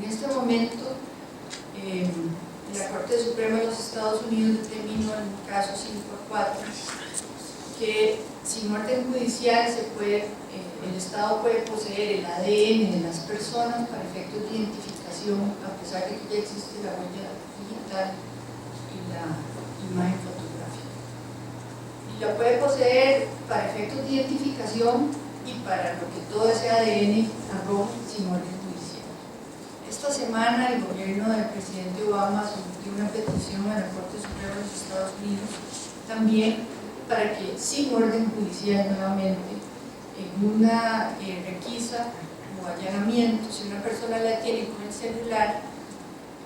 este momento, la Corte Suprema de los Estados Unidos determinó en el caso 5-4 que sin orden judicial el Estado puede poseer el ADN de las personas para efectos de identificación, a pesar de que ya existe la huella digital y la imagen fotográfica. Y la puede poseer para efectos de identificación y para lo que todo ese ADN arroje sin orden judicial. Esta semana el gobierno del presidente Obama sometió una petición a la Corte Suprema de los Estados Unidos también para que sin orden judicial nuevamente en una requisa o allanamiento, si una persona la tiene con el celular,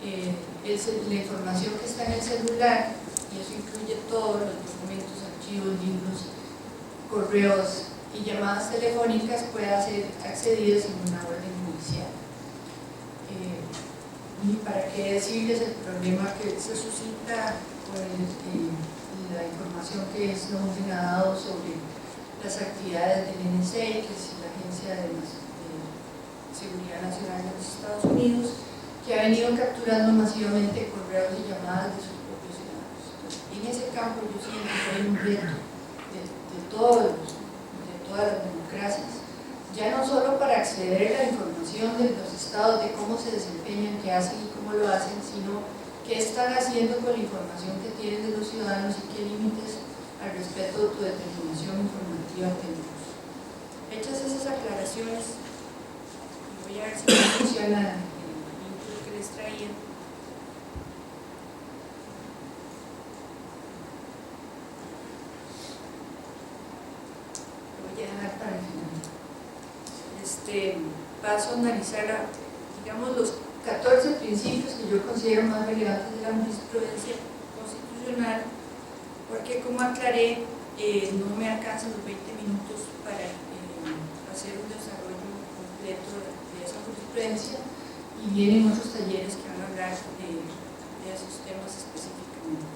la información que está en el celular, y eso incluye todos los documentos, archivos, libros, correos y llamadas telefónicas, pueda ser accedida sin una orden judicial. Y para qué decirles el problema que se suscita con la información que Snowden ha dado sobre las actividades del NSA, que es la Agencia de Seguridad Nacional de los Estados Unidos, que ha venido capturando masivamente correos y llamadas de sus propios ciudadanos. En ese campo yo siento que hay un reto de todas las democracias, ya no solo para acceder a la información de los estados, de cómo se desempeñan, qué hacen y cómo lo hacen, sino qué están haciendo con la información que tienen de los ciudadanos y qué límites al respeto de autodeterminación informativa tenemos. Hechas esas aclaraciones, voy a ver si me funciona el vínculo que les traía. Lo voy a dejar para el final. Paso a analizar, digamos, los 14 principios que yo considero más relevantes de la jurisprudencia constitucional, porque como aclaré, no me alcanzan los 20 minutos para hacer un desarrollo completo de esa jurisprudencia, y vienen otros talleres que van a hablar de esos temas específicamente.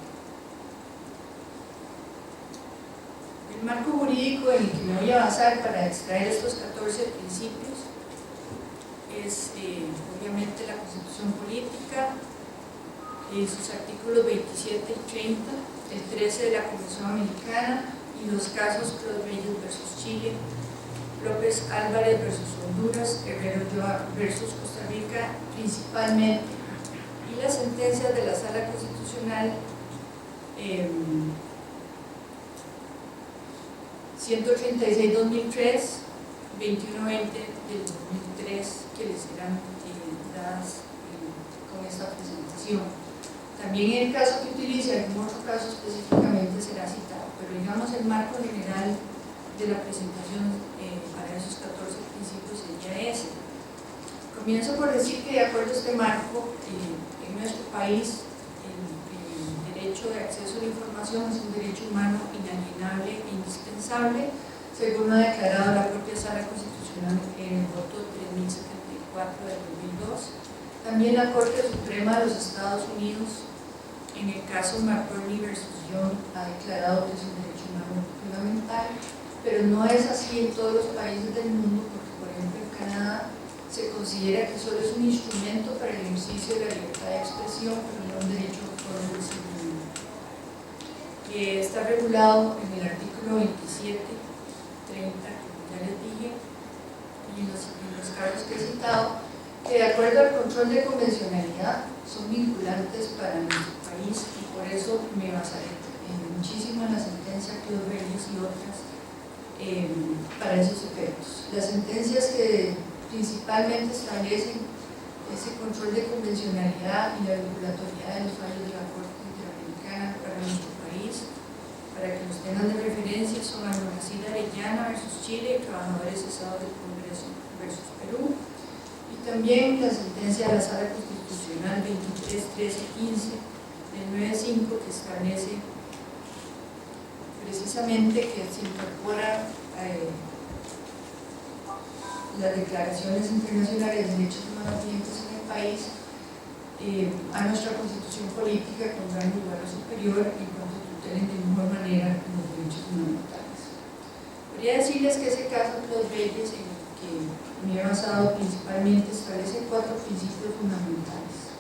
El marco jurídico en el que me voy a basar para extraer estos 14 principios es obviamente la Constitución Política, sus artículos 27 y 30, el 13 de la Convención Americana y los casos Cruz Reyes versus Chile, López Álvarez versus Honduras, Guerrero versus Costa Rica principalmente, y las sentencias de la Sala Constitucional 136-2003, 2120 del 2003, que les serán dadas con esta presentación. También en el caso que utilice algún otro caso específicamente será citado, pero digamos el marco general de la presentación para esos 14 principios sería ese. Comienzo por decir que de acuerdo a este marco, en nuestro país el derecho de acceso a la información es un derecho humano inalienable e indispensable, según lo ha declarado la propia Sala Constitucional en el voto 3074 del 2002. También la Corte Suprema de los Estados Unidos, en el caso McBurney versus Young, ha declarado que es un derecho humano fundamental, pero no es así en todos los países del mundo, porque por ejemplo en Canadá se considera que solo es un instrumento para el ejercicio de la libertad de expresión, pero no un derecho por el recibimiento, que está regulado en el artículo 27, 30, como ya les dije, y en los casos que he citado, que de acuerdo al control de convencionalidad son vinculantes para nuestro país, y por eso me basaré muchísimo en la sentencia Cruz Reyes y otras para esos efectos. Las sentencias que principalmente establecen ese control de convencionalidad y la vinculatoriedad de los fallos de la Corte Interamericana para nuestro país, para que los tengan de referencia, son Almogacida Arellana versus Chile y Trabajadores Cesados del Congreso versus Perú, y también la sentencia de la Sala Constitucional 23-13-15 del 9-5, que establece precisamente que se incorpora las declaraciones internacionales de derechos humanos vigentes en el país a nuestra Constitución Política con gran lugar superior y cuanto tutelen de mejor manera los derechos fundamentales. Podría decirles que ese caso de los Reyes, en el que muy avanzado, principalmente establece 4 principios fundamentales.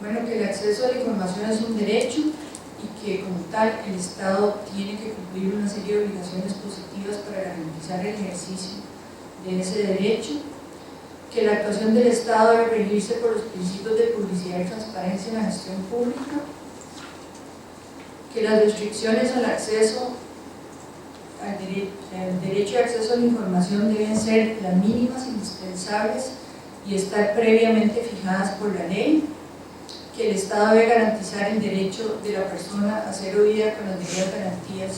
Bueno, que el acceso a la información es un derecho y que como tal el Estado tiene que cumplir una serie de obligaciones positivas para garantizar el ejercicio de ese derecho, que la actuación del Estado debe regirse por los principios de publicidad y transparencia en la gestión pública, que las restricciones al acceso al derecho de acceso a la información deben ser las mínimas indispensables y estar previamente fijadas por la ley, que el Estado debe garantizar el derecho de la persona a ser oída con las debidas garantías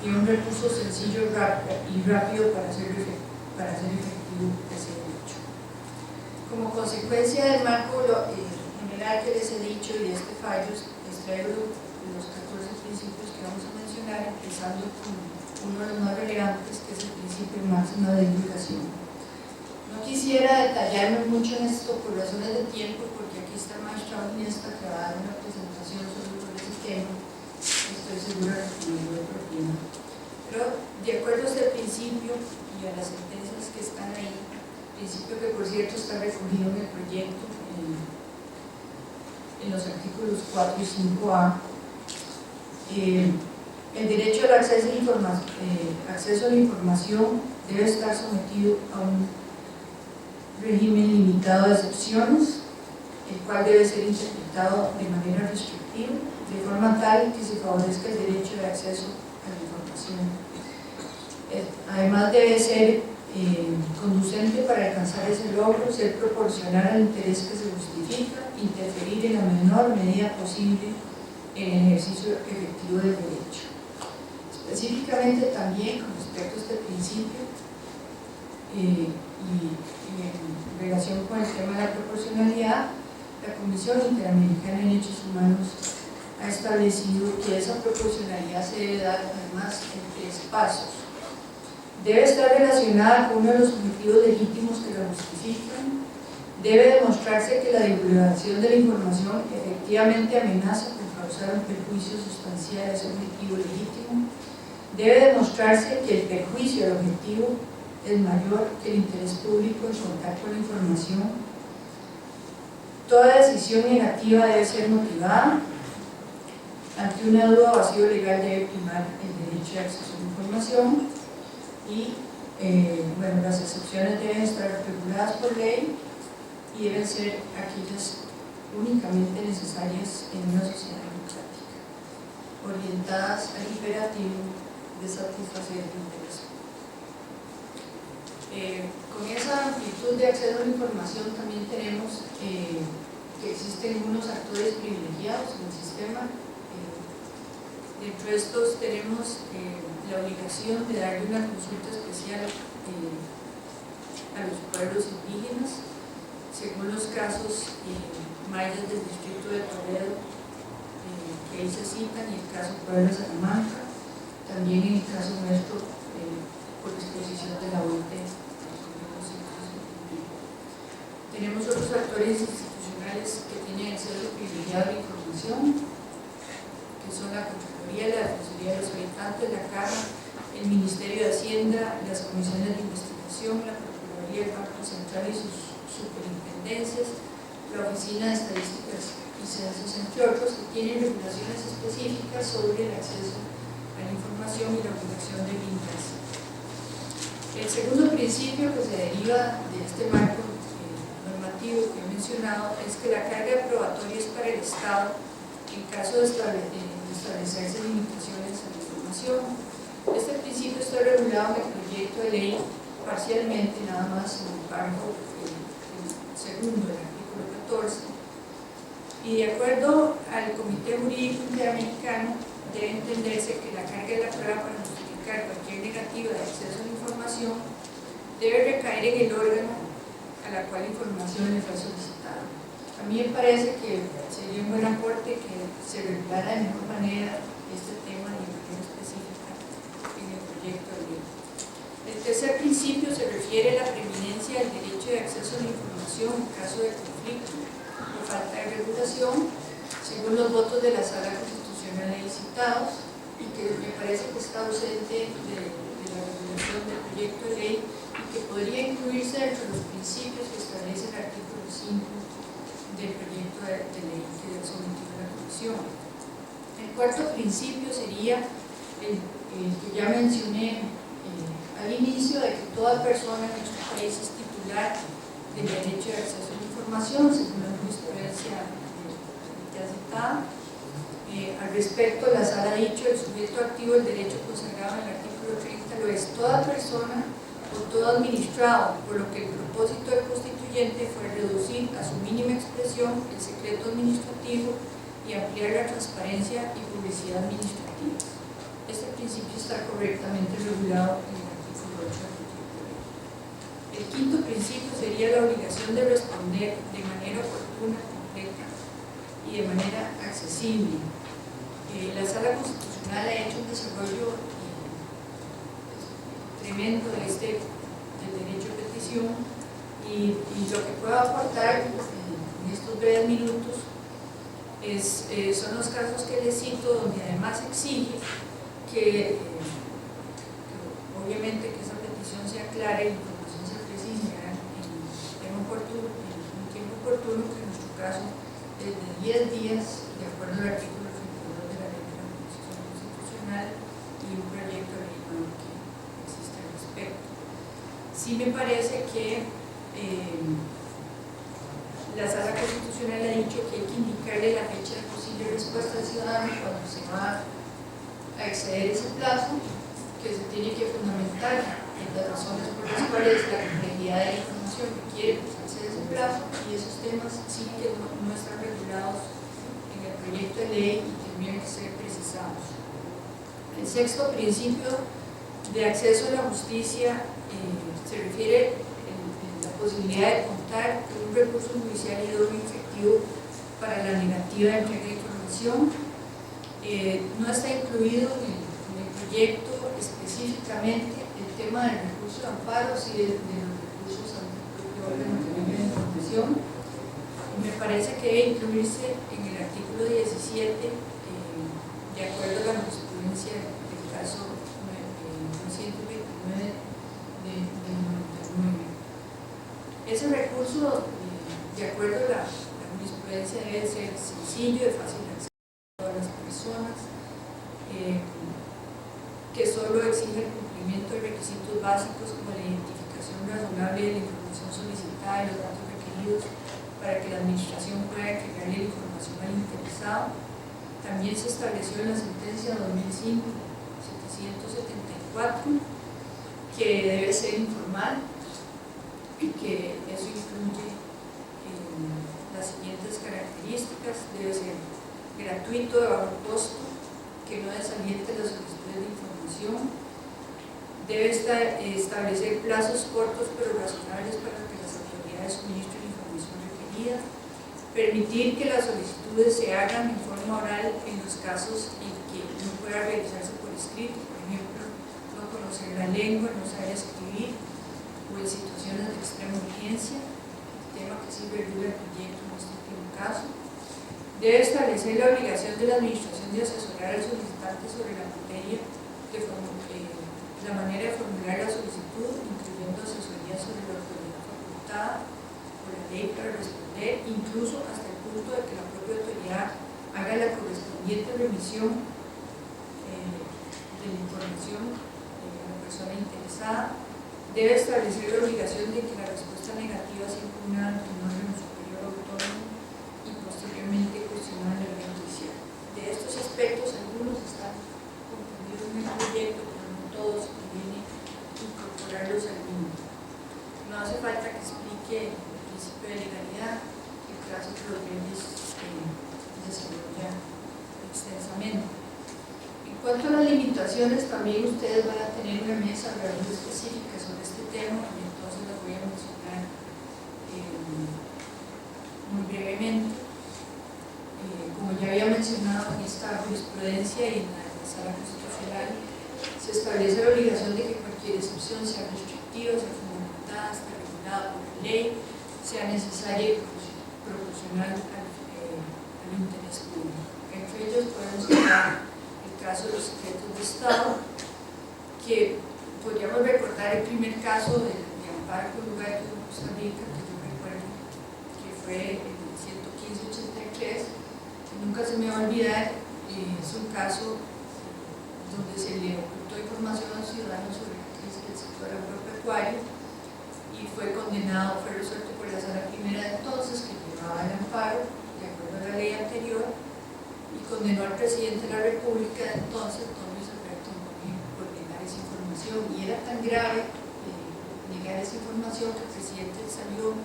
y un recurso sencillo y rápido para hacer efectivo ese derecho. Como consecuencia del marco general que les he dicho y de este fallo, les traigo los 14 principios que vamos a mencionar, empezando con uno de los más relevantes, que es el principio máximo de divulgación. No quisiera detallarme mucho en esto por razones de tiempo, porque aquí está el maestro Iniesta que va a dar una presentación sobre ese tema. Estoy segura de que me lo propina. Pero de acuerdo a este principio y a las sentencias que están ahí, principio que por cierto está recogido en el proyecto en los artículos 4 y 5A, el derecho al acceso a la información debe estar sometido a un régimen limitado de excepciones, el cual debe ser interpretado de manera restrictiva, de forma tal que se favorezca el derecho de acceso a la información. Además debe ser conducente para alcanzar ese logro, ser proporcional al interés que se justifica, interferir en la menor medida posible en el ejercicio efectivo del derecho. Específicamente también con respecto a este principio y en relación con el tema de la proporcionalidad, la Comisión Interamericana de Derechos Humanos ha establecido que esa proporcionalidad se debe dar además en 3 pasos. Debe estar relacionada con uno de los objetivos legítimos que la justifican, debe demostrarse que la divulgación de la información efectivamente amenaza con causar un perjuicio sustancial a ese objetivo legítimo, debe demostrarse que el perjuicio al objetivo es mayor que el interés público en contar con la información. Toda decisión negativa debe ser motivada. Ante una duda o vacío legal debe primar el derecho de acceso a la información y bueno, las excepciones deben estar reguladas por ley y deben ser aquellas únicamente necesarias en una sociedad democrática, orientadas al imperativo de satisfacer el interés. Con esa amplitud de acceso a la información también tenemos que existen unos actores privilegiados en el sistema. Dentro de estos tenemos la obligación de darle una consulta especial a los pueblos indígenas, según los casos mayas del distrito de Toledo, que ahí se citan, y el caso Puebla Salamanca, también en el caso nuestro por disposición de la OIT. Tenemos otros actores institucionales que tienen acceso privilegiado a la información, que son la Contraloría, la Defensoría de los Habitantes, la Caja, el Ministerio de Hacienda, las comisiones de investigación, la Procuraduría del Banco Central y sus superintendencias, la Oficina de Estadísticas y Censos, entre otros, que tienen regulaciones específicas sobre el acceso a la información y la obligación de brindarse. El segundo principio que se deriva de este marco normativo que he mencionado es que la carga probatoria es para el Estado en caso de establecerse limitaciones a la información. Este principio está regulado en el proyecto de ley parcialmente, nada más en el párrafo segundo del artículo 14, y de acuerdo al Comité Jurídico Interamericano debe entenderse que la carga de la prueba para justificar cualquier negativa de acceso a la información debe recaer en el órgano a la cual la información le fue solicitada. A mí me parece que sería un buen aporte que se regulara de mejor manera este tema y de manera específica en el proyecto de ley. El tercer principio se refiere a la preeminencia del derecho de acceso a la información en caso de conflicto o falta de regulación, según los votos de la Sala Constitucional ahí citados, y que me parece que está ausente de la regulación del proyecto de ley y que podría incluirse dentro de los principios que establece el artículo 5 del proyecto de ley que ha sometido a la Comisión. El cuarto principio sería el que ya mencioné al inicio, de que toda persona en nuestro país es titular del derecho de acceso a la información, según la jurisprudencia ya citada. Al respecto, la Sala ha dicho: el sujeto activo del derecho consagrado en el artículo 30 lo es toda persona o todo administrado, por lo que el propósito del constituyente fue reducir a su mínima expresión el secreto administrativo y ampliar la transparencia y publicidad administrativa. Este principio está correctamente regulado en el artículo 8 del proyecto de ley. El quinto principio sería la obligación de responder de manera oportuna, completa y de manera accesible. La Sala Constitucional ha hecho un desarrollo tremendo del derecho a petición y lo que puedo aportar en estos breves minutos son los casos que les cito, donde además exige que obviamente que esa petición sea clara y la información sea precisa en un tiempo oportuno, que en nuestro caso es de 10 días, de acuerdo al artículo 32 de la Ley de la Constitución Constitucional, y un proyecto de ley nuevo que existe al respecto. Sí me parece que la Sala Constitucional ha dicho que hay que indicarle la fecha de posible respuesta al ciudadano cuando se va a exceder ese plazo, que se tiene que fundamentar en las razones por las cuales la complejidad de la información requiere que se exceda ese plazo, y esos temas sí que no están regulados en el proyecto de ley y tendrían que ser precisados. El sexto principio de acceso a la justicia se refiere a la posibilidad de contar con un recurso judicial idóneo y efectivo para la negativa de entrega de información. No está incluido en el proyecto específicamente el tema del recurso de amparo, y de los recursos ante el propio órgano que venga de información. Me parece que debe incluirse en el artículo 17, de acuerdo a la jurisprudencia del caso 929 del 99. Ese recurso, de acuerdo a la jurisprudencia, debe ser sencillo, de fácil acceso a todas las personas, que solo exige el cumplimiento de requisitos básicos como la identificación razonable de la información solicitada y los datos requeridos para que la administración pueda entregarle la información al interesado. También se estableció en la sentencia 2005-774 que debe ser informal y que eso incluye las siguientes características: debe ser gratuito, de bajo costo, que no desaliente las solicitudes de información, debe establecer plazos cortos pero razonables para que las autoridades suministren la información requerida, permitir que las solicitudes se hagan en forma oral en los casos en que no pueda realizarse por escrito, por ejemplo, no conocer la lengua, no saber escribir, o en situaciones de extrema urgencia, tema que sí regula el proyecto en este último caso. Debe establecer la obligación de la administración de asesorar al solicitante sobre la materia, la manera de formular la solicitud, incluyendo asesoría sobre la autoridad facultada por la ley para responder, incluso hasta el punto de que la propia autoridad haga la correspondiente remisión de la información de la persona interesada. Debe establecer la obligación de que la respuesta negativa sea impugnada ante un órgano superior autónomo y posteriormente cuestionada en la vía judicial. De estos aspectos, algunos están comprendidos en el proyecto, pero no todos, conviene incorporarlos al mismo. No hace falta que explique el principio de legalidad, que el caso de los bienes desarrolla extensamente. En cuanto a las limitaciones, también ustedes van a tener una mesa realmente específica sobre este tema, y entonces las voy a mencionar muy brevemente. Como ya había mencionado, en esta jurisprudencia y en la Sala Constitucional se establece la obligación de que cualquier excepción sea restrictiva, sea fundamentada, esté regulada por la ley, sea necesaria y proporcional al interés público. Entre ellos podemos citar el caso de los secretos de Estado, que podría recordar el primer caso de amparo por lugar de Costa Rica, que yo recuerdo que fue el 11583, que nunca se me va a olvidar. Es un caso donde se le ocultó información a los ciudadanos sobre la crisis del sector agropecuario y fue condenado, fue resuelto por la Sala Primera de entonces, que llevaba el amparo de acuerdo a la ley anterior, y condenó al presidente de la República de entonces, don Luis Alberto Monge, por negar esa información. Y era tan grave negar esa información que el presidente salió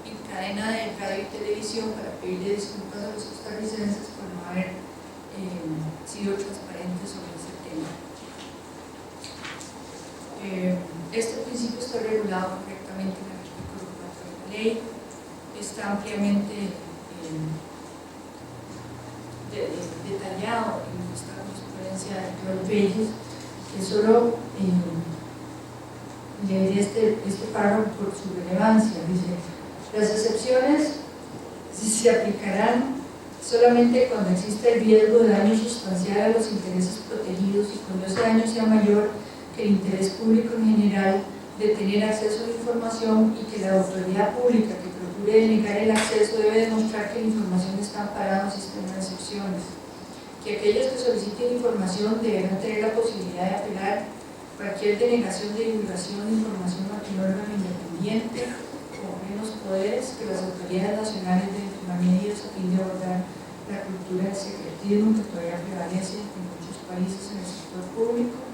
en cadena de radio y televisión para pedirle disculpas a los costarricenses por no haber sido transparentes sobre ese tema. Este principio está regulado correctamente en el artículo 4 de la ley, está ampliamente detallado en esta jurisprudencia de los Reyes, que solo leeré este párrafo por su relevancia. Dice: las excepciones se aplicarán solamente cuando exista el riesgo de daño sustancial a los intereses protegidos y cuando ese daño sea mayor que el interés público en general de tener acceso a la información, y que la autoridad pública que procure denegar el acceso debe demostrar que la información está amparada en un sistema de excepciones, que aquellos que soliciten información deberán tener la posibilidad de apelar cualquier denegación de divulgación de información a un órgano independiente con menos poderes, que las autoridades nacionales deben tomar medidas a fin de abordar la cultura del secretismo que todavía prevalece en muchos países en el sector público,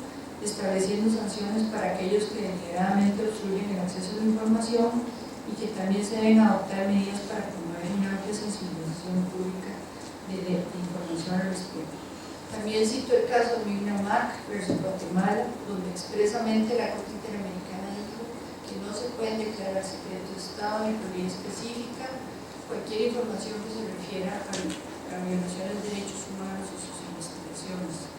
estableciendo sanciones para aquellos que deliberadamente obstruyen el acceso a la información, y que también se deben adoptar medidas para promover una amplia sensibilización pública de información al respecto. También cito el caso de Mirna Mac versus Guatemala, donde expresamente la Corte Interamericana dijo que no se pueden declarar secreto de Estado ni por ley específica cualquier información que se refiera a violaciones de derechos humanos o sus investigaciones.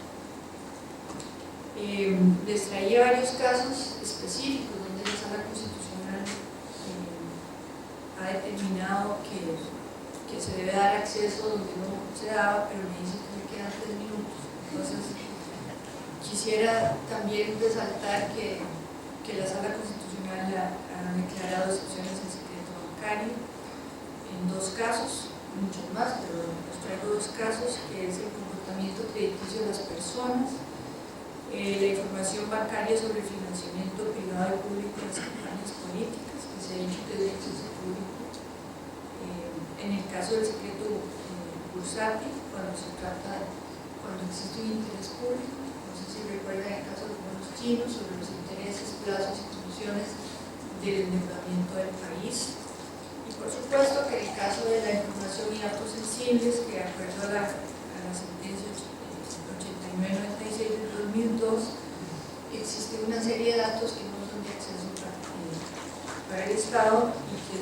Les traía varios casos específicos donde la Sala Constitucional ha determinado que se debe dar acceso donde no se daba, pero me dice que me quedan 3 minutos. Entonces, quisiera también resaltar que la Sala Constitucional ha declarado excepciones al secreto bancario en 2 casos, muchos más, pero les traigo 2 casos, que es el comportamiento crediticio de las personas, la información bancaria sobre el financiamiento privado y público de las campañas políticas, que se ha dicho que es de acceso público. En el caso del secreto bursátil, cuando existe un interés público, no sé si recuerdan el caso de los bonos chinos, sobre los intereses, plazos y condiciones del endeudamiento del país. Y por supuesto que en el caso de la información y datos sensibles, que de acuerdo a la sentencia 8996 del 2002, existe una serie de datos que no son de acceso para el Estado y que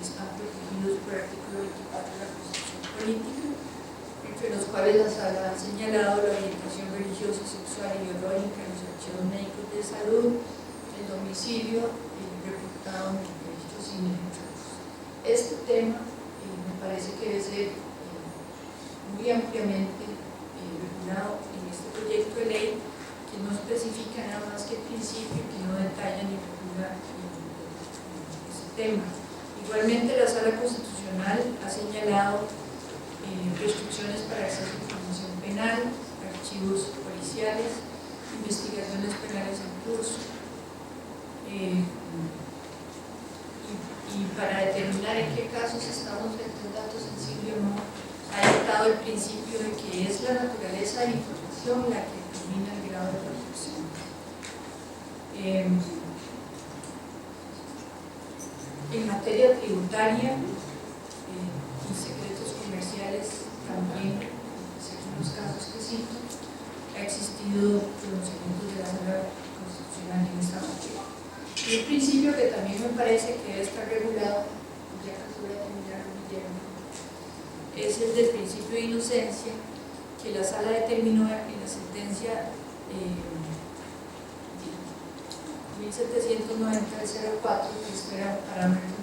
están protegidos por el artículo 24 de la Constitución Política, entre los cuales la Sala ha señalado la orientación religiosa, sexual y biológica, los archivos médicos de salud, el domicilio, el reputado en el registro civil, entre otros. Este tema me parece que debe ser muy ampliamente regulado en este proyecto de ley, que no especifica nada más que el principio, que no detalla ni regula ese tema. Igualmente, la Sala Constitucional ha señalado restricciones para acceso a información penal, archivos policiales, investigaciones penales en curso. Y para determinar en qué casos estamos frente a un dato sensible o no, ha dictado el principio de que es la naturaleza de la información la que determina el grado de protección. En materia tributaria y secretos comerciales también, según los casos que cito, ha existido pronunciamientos de la Sala Constitucional en esta materia. Y un principio que también me parece que debe estar regulado, ya casi voy a terminar, Guillermo, es el del principio de inocencia, que la Sala determinó en la sentencia 1790-04, que este era un parámetro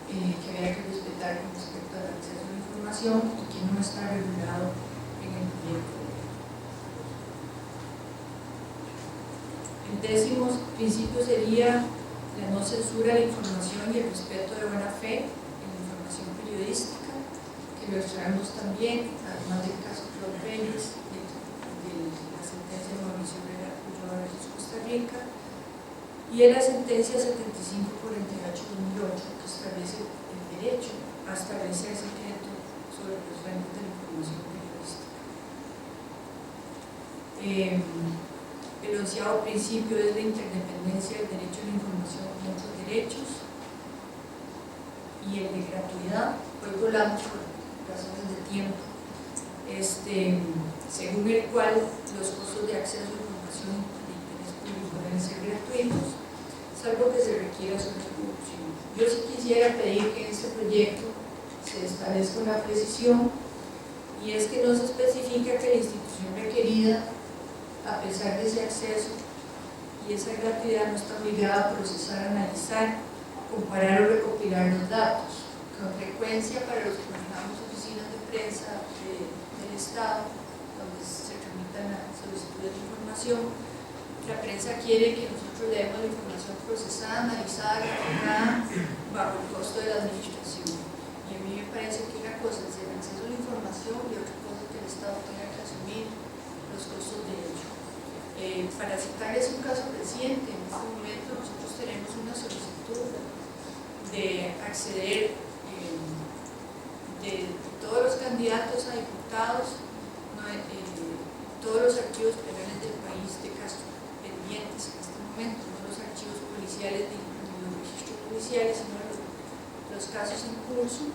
que había que respetar con respecto al acceso a la información y que no está regulado en el proyecto. El 10º principio sería la no censura de la información y el respeto de buena fe en la información periodística, que lo extraemos también, además del caso Claude Reyes, de la sentencia de Mauricio Herrera Ulloa versus Costa Rica, y en la sentencia 7548-2008, que establece el derecho a establecer secreto sobre las fuentes de la información periodística. El 11º principio es la interdependencia del derecho a la información con otros derechos, y el de gratuidad, hoy volamos por razones de tiempo, según el cual los costos de acceso a información de interés público deben ser gratuitos, salvo que se requiera su reproducción. Yo sí quisiera pedir que en este proyecto se establezca una precisión, y es que no se especifica que la institución requerida, a pesar de ese acceso y esa gratuidad, no está obligada a procesar, analizar, comparar o recopilar los datos. Con frecuencia, para los que manejamos oficinas de prensa del Estado, donde se tramitan las solicitudes de información, la prensa quiere que nosotros le demos la información procesada, analizada, recopilada, bajo el costo de la administración. Y a mí me parece que una cosa es el acceso a la información y otra cosa es que el Estado tenga que asumir los costos de ello. Para citarles un caso reciente, en este momento nosotros tenemos una solicitud de acceder de todos los candidatos a diputados, todos los archivos penales del país de casos pendientes en este momento, no los archivos policiales ni los registros policiales, sino los casos en curso,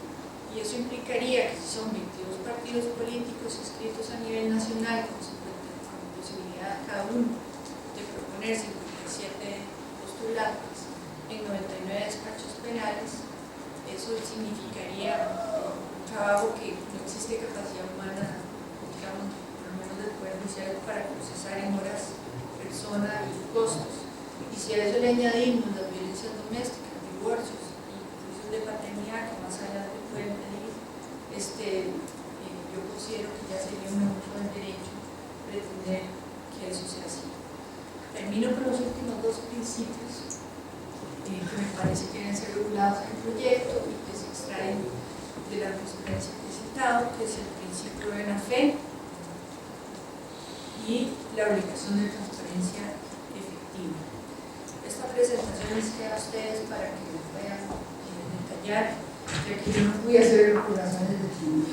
y eso implicaría que si son 22 partidos políticos inscritos a nivel nacional con posibilidad cada uno de proponer 57 postulantes en 99 despachos penales, eso significaría un trabajo que no existe capacidad humana, digamos, por lo menos del Poder Judicial, para procesar en horas, persona y costos. Y si a eso le añadimos las violencias domésticas, divorcios y juicios de paternidad que más adelante pueden pedir, yo considero que ya sería un abuso del derecho pretender que eso sea así. Termino con los últimos dos principios que me parece que deben ser regulados en el proyecto y que se extraen de la jurisprudencia que he citado, que es el principio de buena fe y la obligación de transparencia efectiva. Esta presentación les queda a ustedes para que lo puedan detallar, ya que yo no voy a hacer regulaciones de tiempo.